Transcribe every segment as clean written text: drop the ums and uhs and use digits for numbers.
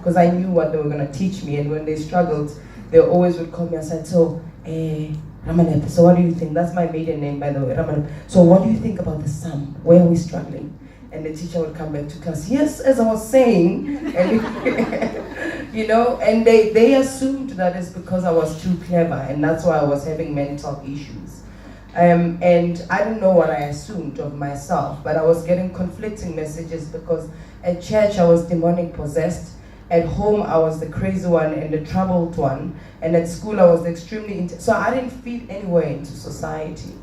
because I knew what they were going to teach me. And when they struggled, they always would call me aside. So, Ramanep, so what do you think? That's my maiden name, by the way, Ramanep. So what do you think about the sum? Where are we struggling? And the teacher would come back to class, yes, as I was saying. And, you know, and they assumed that it's because I was too clever, and that's why I was having mental issues. And I didn't know what I assumed of myself, but I was getting conflicting messages because at church I was demonic possessed. At home, I was the crazy one and the troubled one. And at school, I was extremely so I didn't fit anywhere into society.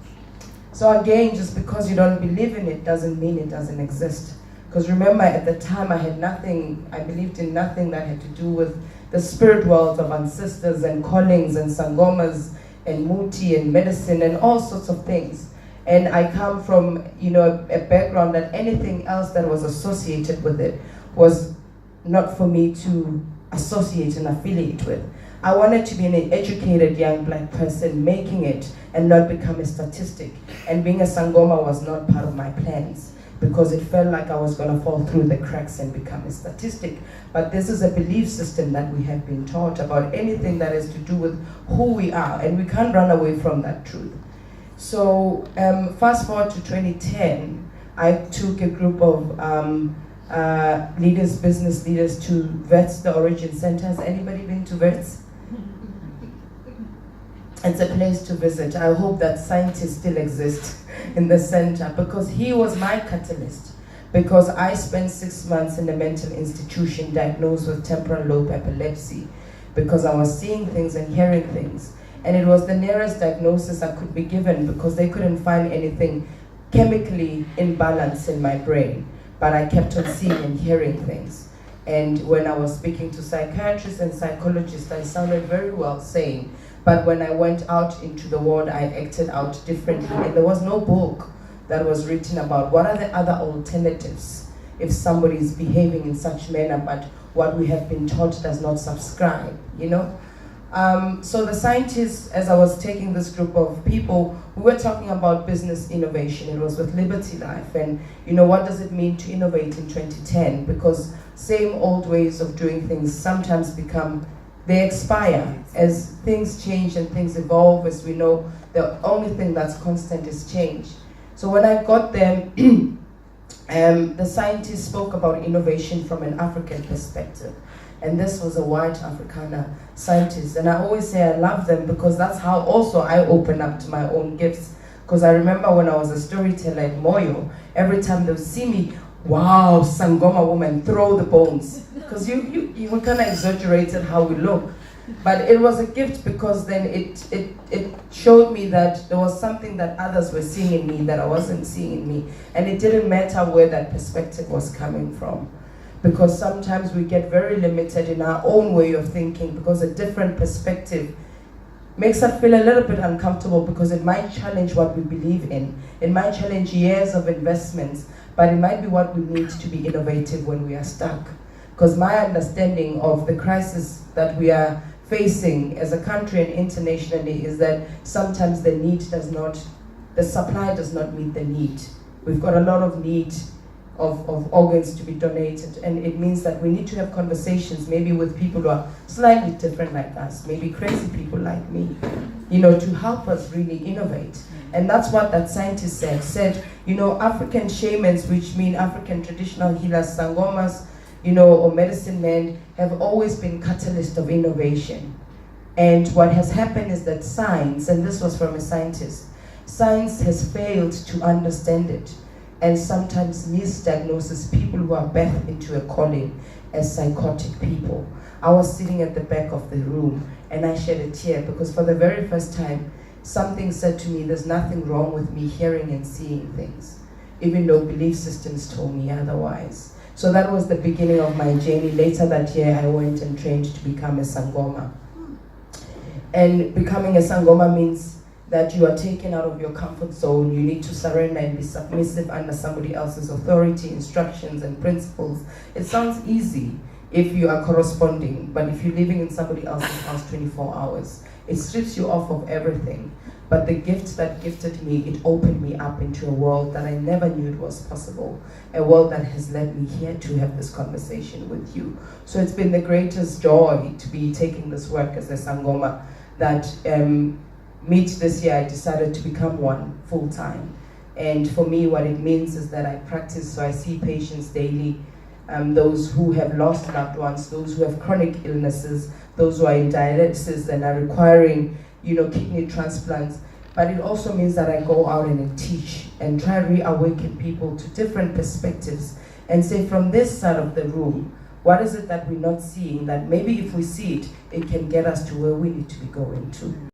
So again, just because you don't believe in it doesn't mean it doesn't exist. Because remember, at the time, I had nothing, I believed in nothing that had to do with the spirit world of ancestors and callings and sangomas and muti and medicine and all sorts of things. And I come from, you know, a background that anything else that was associated with it was not for me to associate and affiliate with. I wanted to be an educated young black person making it and not become a statistic. And being a Sangoma was not part of my plans because it felt like I was going to fall through the cracks and become a statistic. But this is a belief system that we have been taught about anything that has to do with who we are, and we can't run away from that truth. So fast forward to 2010, I took a group of business leaders to VETS, the Origin Center. Has anybody been to VETS? It's a place to visit. I hope that scientists still exist in the center because he was my catalyst. Because I spent 6 months in a mental institution diagnosed with temporal lobe epilepsy because I was seeing things and hearing things. And it was the nearest diagnosis I could be given because they couldn't find anything chemically in balance in my brain. But I kept on seeing and hearing things. And when I was speaking to psychiatrists and psychologists, I sounded very well sane. But when I went out into the world, I acted out differently. And there was no book that was written about what are the other alternatives if somebody is behaving in such manner, but what we have been taught does not subscribe, you know? So the scientists, as I was taking this group of people, we were talking about business innovation. It was with Liberty Life, and you know, what does it mean to innovate in 2010? Because same old ways of doing things sometimes they expire as things change and things evolve. As we know, the only thing that's constant is change. So when I got there, the scientists spoke about innovation from an African perspective. And this was a white Afrikaner scientist. And I always say I love them because that's how also I open up to my own gifts. Because I remember when I was a storyteller at Moyo, every time they would see me, wow, Sangoma woman, throw the bones. Because you kind of exaggerated how we look. But it was a gift because then it showed me that there was something that others were seeing in me that I wasn't seeing in me. And it didn't matter where that perspective was coming from. Because sometimes we get very limited in our own way of thinking because a different perspective makes us feel a little bit uncomfortable because it might challenge what we believe in. It might challenge years of investments, but it might be what we need to be innovative when we are stuck. Because my understanding of the crisis that we are facing as a country and internationally is that sometimes the supply does not meet the need. We've got a lot of need of organs to be donated, and it means that we need to have conversations maybe with people who are slightly different like us, maybe crazy people like me, you know, to help us really innovate. And that's what that scientist said, you know, African shamans, which mean African traditional healers, sangomas, you know, or medicine men, have always been catalysts of innovation. And what has happened is that science, and this was from a scientist, science has failed to understand it, and sometimes misdiagnoses people who are birthed into a calling as psychotic people. I was sitting at the back of the room and I shed a tear because for the very first time, something said to me, there's nothing wrong with me hearing and seeing things, even though belief systems told me otherwise. So that was the beginning of my journey. Later that year, I went and trained to become a Sangoma. And becoming a Sangoma means that you are taken out of your comfort zone. You need to surrender and be submissive under somebody else's authority, instructions, and principles. It sounds easy if you are corresponding, but if you're living in somebody else's house 24 hours, it strips you off of everything. But the gift that gifted me, it opened me up into a world that I never knew it was possible. A world that has led me here to have this conversation with you. So it's been the greatest joy to be taking this work as a Sangoma that mid this year I decided to become one full-time. And for me, what it means is that I practice, so I see patients daily, those who have lost loved ones, those who have chronic illnesses, those who are in dialysis and are requiring, kidney transplants. But it also means that I go out and I teach and try to reawaken people to different perspectives and say, from this side of the room, what is it that we're not seeing that maybe if we see it, it can get us to where we need to be going to.